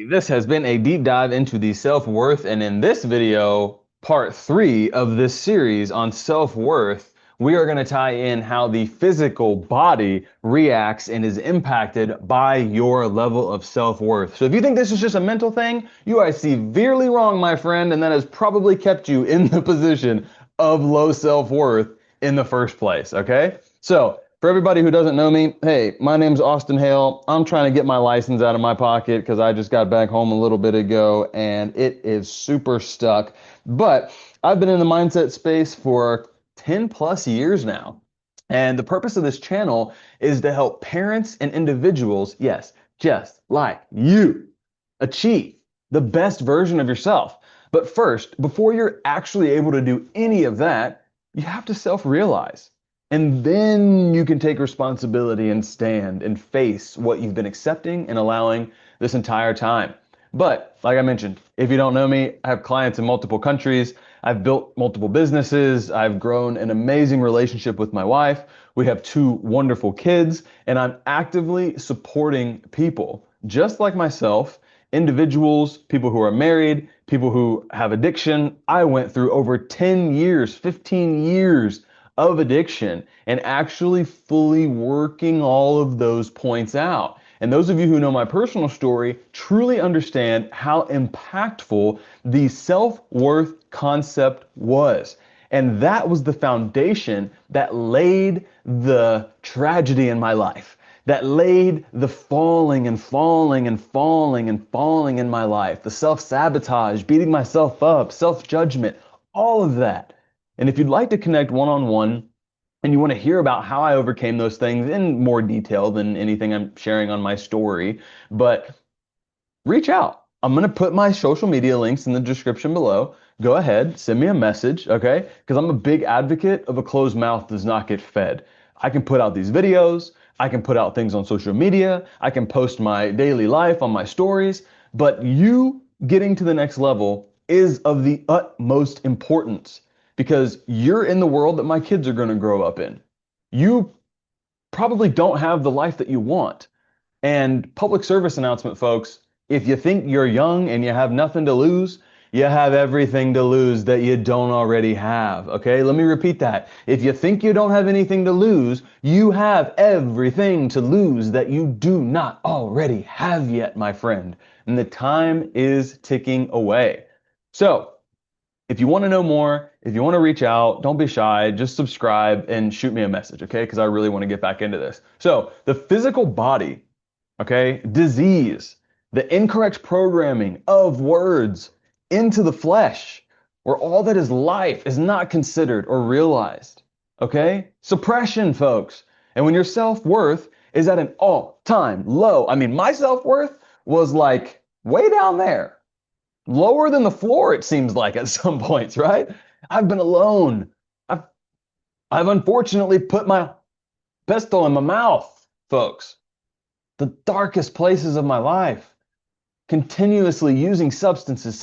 This has been a deep dive into the self-worth, and in this video, part 3 of this series on self-worth, we are going to tie in how the physical body reacts and is impacted by your level of self-worth. So if you think this is just a mental thing, you are severely wrong, my friend, and that has probably kept you in the position of low self-worth in the first place, okay? So for everybody who doesn't know me, hey, my name's Austin Hale. I'm trying to get my license out of my pocket because I just got back home a little bit ago and it is super stuck. But I've been in the mindset space for 10 plus years now. And the purpose of this channel is to help parents and individuals, yes, just like you, achieve the best version of yourself. But first, before you're actually able to do any of that, you have to self-realize. And then you can take responsibility and stand and face what you've been accepting and allowing this entire time. But like I mentioned, if you don't know me, I have clients in multiple countries. I've built multiple businesses. I've grown an amazing relationship with my wife. We have 2 wonderful kids, and I'm actively supporting people just like myself, individuals, people who are married, people who have addiction. I went through over 10 years, 15 years of addiction and actually fully working all of those points out. And those of you who know my personal story truly understand how impactful the self-worth concept was. And that was the foundation that laid the tragedy in my life, that laid the falling and falling and falling and falling in my life, the self-sabotage, beating myself up, self-judgment, all of that. And if you'd like to connect one-on-one and you want to hear about how I overcame those things in more detail than anything I'm sharing on my story, but reach out. I'm going to put my social media links in the description below. Go ahead, send me a message, okay? Because I'm a big advocate of a closed mouth does not get fed. I can put out these videos, I can put out things on social media, I can post my daily life on my stories, but you getting to the next level is of the utmost importance, because you're in the world that my kids are going to grow up in. You probably don't have the life that you want. And public service announcement, folks, if you think you're young and you have nothing to lose, you have everything to lose that you don't already have. Okay, let me repeat that. If you think you don't have anything to lose, you have everything to lose that you do not already have yet, my friend. And the time is ticking away. So, if you want to know more, if you want to reach out, don't be shy, just subscribe and shoot me a message, okay? Because I really want to get back into this. So, the physical body, okay, disease, the incorrect programming of words into the flesh, where all that is life is not considered or realized, okay? Suppression, folks. And when your self-worth is at an all-time low, I mean, my self-worth was like way down there. Lower than the floor, it seems like at some points, right? I've been alone. I've, I've unfortunately put my pistol in my mouth, folks. The darkest places of my life. Continuously using substances.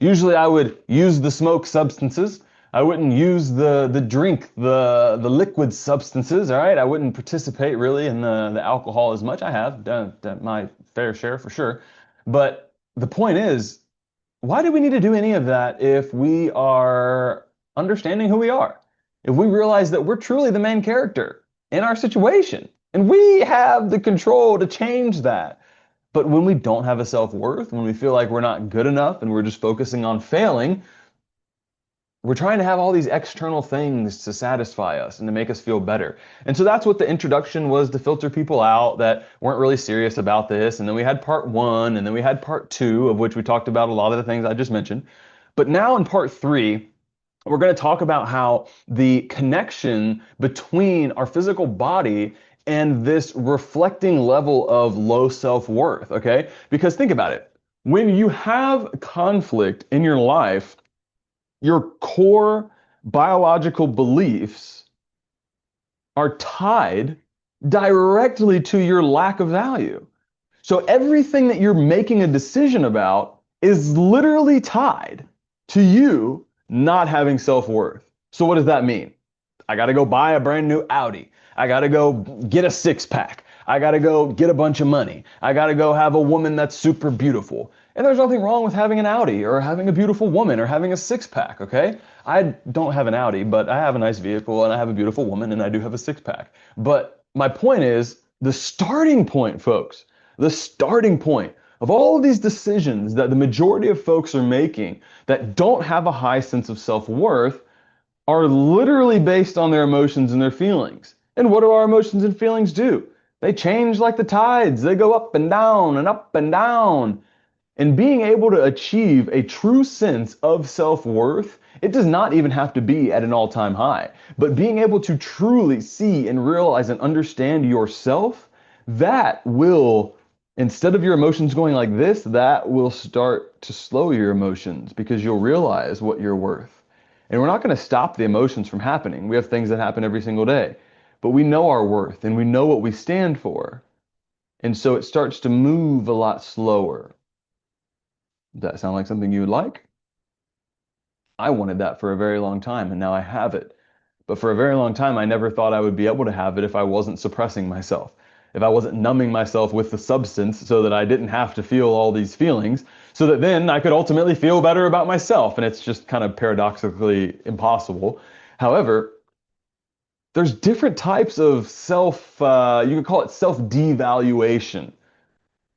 Usually I would use the smoke substances. I wouldn't use the drink, the liquid substances, all right? I wouldn't participate really in the alcohol as much. I have done my fair share for sure. But the point is, why do we need to do any of that if we are understanding who we are? If we realize that we're truly the main character in our situation and we have the control to change that. But when we don't have a self-worth, when we feel like we're not good enough and we're just focusing on failing, we're trying to have all these external things to satisfy us and to make us feel better. And so that's what the introduction was, to filter people out that weren't really serious about this. And then we had part 1, and then we had part 2, of which we talked about a lot of the things I just mentioned. But now in part 3, we're going to talk about how the connection between our physical body and this reflecting level of low self-worth, okay? Because think about it. When you have conflict in your life, your core biological beliefs are tied directly to your lack of value. So everything that you're making a decision about is literally tied to you not having self-worth. So what does that mean? I got to go buy a brand new Audi. I got to go get a 6-pack. I got to go get a bunch of money. I got to go have a woman that's super beautiful. And there's nothing wrong with having an Audi or having a beautiful woman or having a six pack, okay? I don't have an Audi, but I have a nice vehicle and I have a beautiful woman and I do have a six pack. But my point is the starting point, folks, the starting point of all of these decisions that the majority of folks are making that don't have a high sense of self-worth are literally based on their emotions and their feelings. And what do our emotions and feelings do? They change like the tides. They go up and down and up and down. And being able to achieve a true sense of self-worth, it does not even have to be at an all-time high, but being able to truly see and realize and understand yourself, that will, instead of your emotions going like this, that will start to slow your emotions because you'll realize what you're worth. And we're not going to stop the emotions from happening. We have things that happen every single day, but we know our worth and we know what we stand for. And so it starts to move a lot slower. Does that sound like something you would like? I wanted that for a very long time, and now I have it. But for a very long time, I never thought I would be able to have it if I wasn't suppressing myself, if I wasn't numbing myself with the substance so that I didn't have to feel all these feelings, so that then I could ultimately feel better about myself. And it's just kind of paradoxically impossible. However, there's different types of you could call it self-devaluation.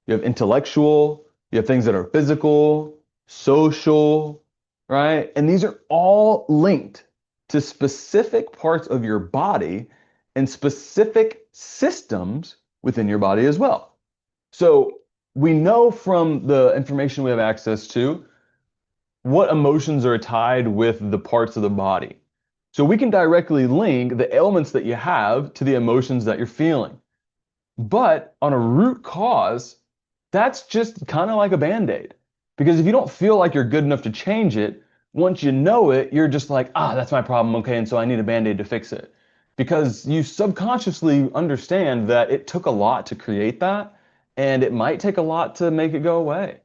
You have intellectual, you have things that are physical, social, right? And these are all linked to specific parts of your body and specific systems within your body as well. So we know from the information we have access to what emotions are tied with the parts of the body. So we can directly link the ailments that you have to the emotions that you're feeling. But on a root cause, that's just kind of like a band-aid. Because if you don't feel like you're good enough to change it, once you know it, you're just like, that's my problem, okay, and so I need a band-aid to fix it. Because you subconsciously understand that it took a lot to create that, and it might take a lot to make it go away.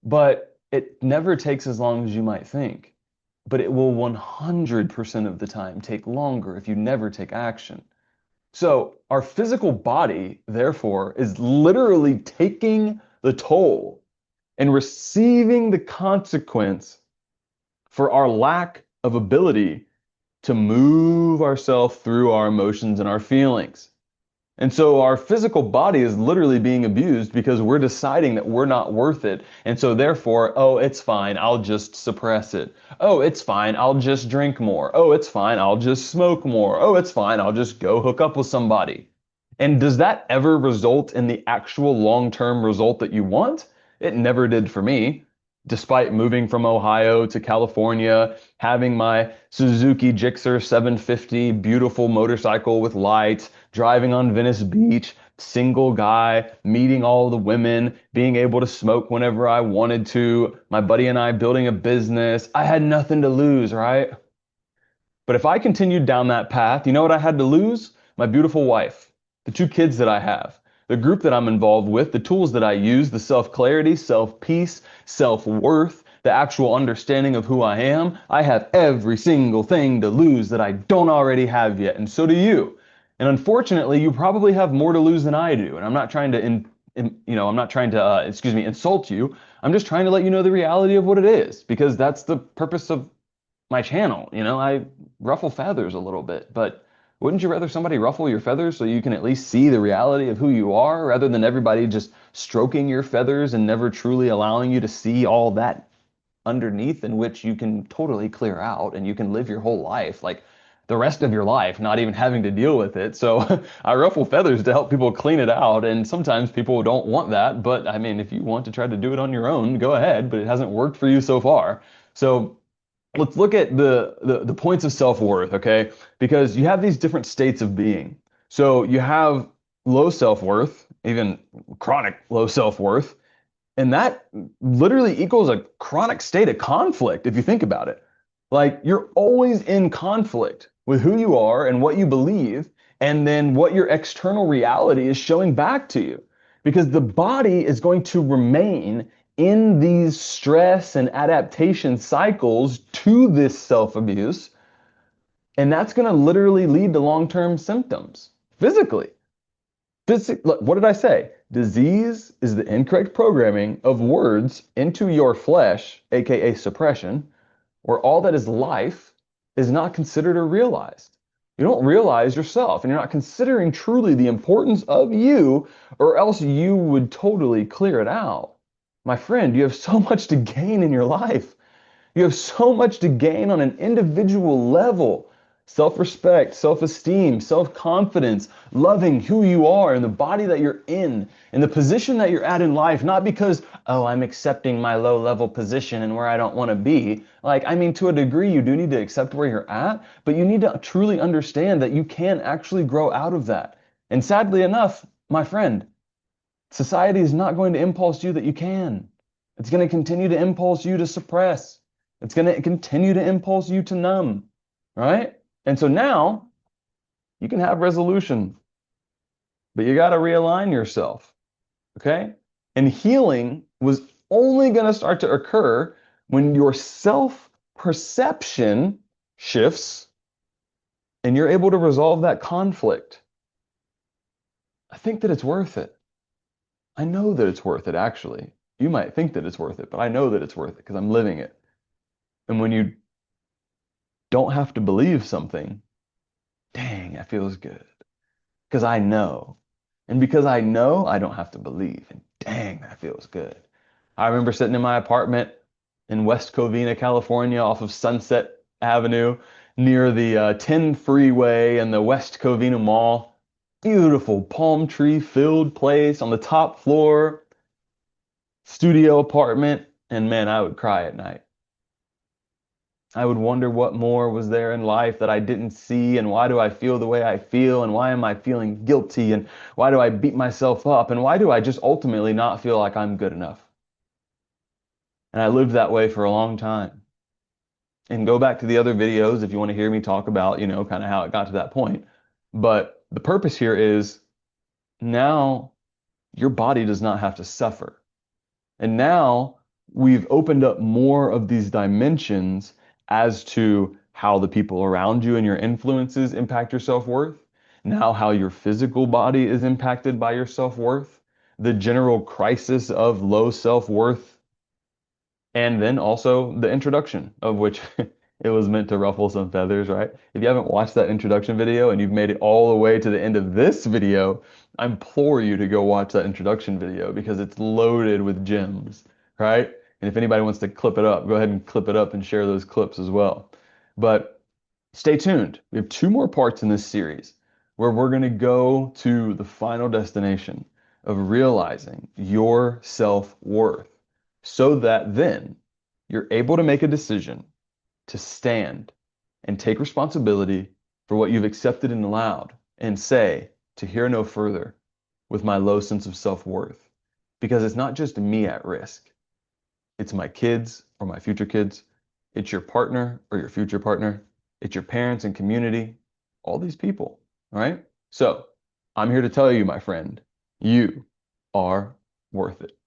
But it never takes as long as you might think. But it will 100% of the time take longer if you never take action. So our physical body, therefore, is literally taking the toll and receiving the consequence for our lack of ability to move ourselves through our emotions and our feelings. And so our physical body is literally being abused because we're deciding that we're not worth it. And so therefore, oh, it's fine, I'll just suppress it. Oh, it's fine, I'll just drink more. Oh, it's fine, I'll just smoke more. Oh, it's fine, I'll just go hook up with somebody. And does that ever result in the actual long-term result that you want? It never did for me. Despite moving from Ohio to California, having my Suzuki Gixxer 750, beautiful motorcycle with lights, driving on Venice Beach, single guy, meeting all the women, being able to smoke whenever I wanted to, my buddy and I building a business. I had nothing to lose, right? But if I continued down that path, you know what I had to lose? My beautiful wife, the two kids that I have, the group that I'm involved with, the tools that I use, the self-clarity, self-peace, self-worth, the actual understanding of who I am. I have every single thing to lose that I don't already have yet, and so do you. And unfortunately, you probably have more to lose than I do. And I'm not trying to, I'm not trying to, insult you. I'm just trying to let you know the reality of what it is, because that's the purpose of my channel. I ruffle feathers a little bit, but wouldn't you rather somebody ruffle your feathers so you can at least see the reality of who you are rather than everybody just stroking your feathers and never truly allowing you to see all that underneath, in which you can totally clear out and you can live your whole life, like the rest of your life, not even having to deal with it. So I ruffle feathers to help people clean it out. And sometimes people don't want that. But I mean, if you want to try to do it on your own, go ahead. But it hasn't worked for you so far. So let's look at the points of self-worth, okay? Because you have these different states of being. So you have low self-worth, even chronic low self-worth, and that literally equals a chronic state of conflict if you think about it. Like you're always in conflict with who you are and what you believe, and then what your external reality is showing back to you. Because the body is going to remain in these stress and adaptation cycles to this self-abuse, and that's going to literally lead to long-term symptoms physically. Look, what did I say? Disease is the incorrect programming of words into your flesh, aka suppression, where all that is life is not considered or realized. You don't realize yourself, and you're not considering truly the importance of you, or else you would totally clear it out. My friend, you have so much to gain in your life. You have so much to gain on an individual level. Self-respect, self-esteem, self-confidence, loving who you are and the body that you're in the position that you're at in life, not because, oh, I'm accepting my low-level position and where I don't want to be. Like, I mean, to a degree, you do need to accept where you're at, but you need to truly understand that you can actually grow out of that. And sadly enough, my friend, society is not going to impulse you that you can. It's going to continue to impulse you to suppress. It's going to continue to impulse you to numb, right? And so now you can have resolution, but you got to realign yourself, okay? And healing was only going to start to occur when your self-perception shifts and you're able to resolve that conflict. I think that it's worth it. I know that it's worth it, actually. You might think that it's worth it, but I know that it's worth it because I'm living it. And when you don't have to believe something, dang, that feels good. Because I know. And because I know, I don't have to believe. And dang, that feels good. I remember sitting in my apartment in West Covina, California, off of Sunset Avenue, near the 10 freeway and the West Covina Mall. Beautiful palm tree filled place on the top floor, studio apartment. And man, I would cry at night. I would wonder what more was there in life that I didn't see, and why do I feel the way I feel, and why am I feeling guilty, and why do I beat myself up, and why do I just ultimately not feel like I'm good enough? And I lived that way for a long time. And go back to the other videos if you want to hear me talk about, kind of how it got to that point. But the purpose here is now your body does not have to suffer. And now we've opened up more of these dimensions as to how the people around you and your influences impact your self-worth. Now, how your physical body is impacted by your self-worth, the general crisis of low self-worth, and then also the introduction, of which it was meant to ruffle some feathers, right? If you haven't watched that introduction video and you've made it all the way to the end of this video, I implore you to go watch that introduction video because it's loaded with gems, right? And if anybody wants to clip it up, go ahead and clip it up and share those clips as well. But stay tuned. We have two more parts in this series where we're going to go to the final destination of realizing your self-worth so that then you're able to make a decision to stand and take responsibility for what you've accepted and allowed and say, to hear no further with my low sense of self-worth. Because it's not just me at risk. It's my kids or my future kids. It's your partner or your future partner. It's your parents and community, all these people, right? So I'm here to tell you, my friend, you are worth it.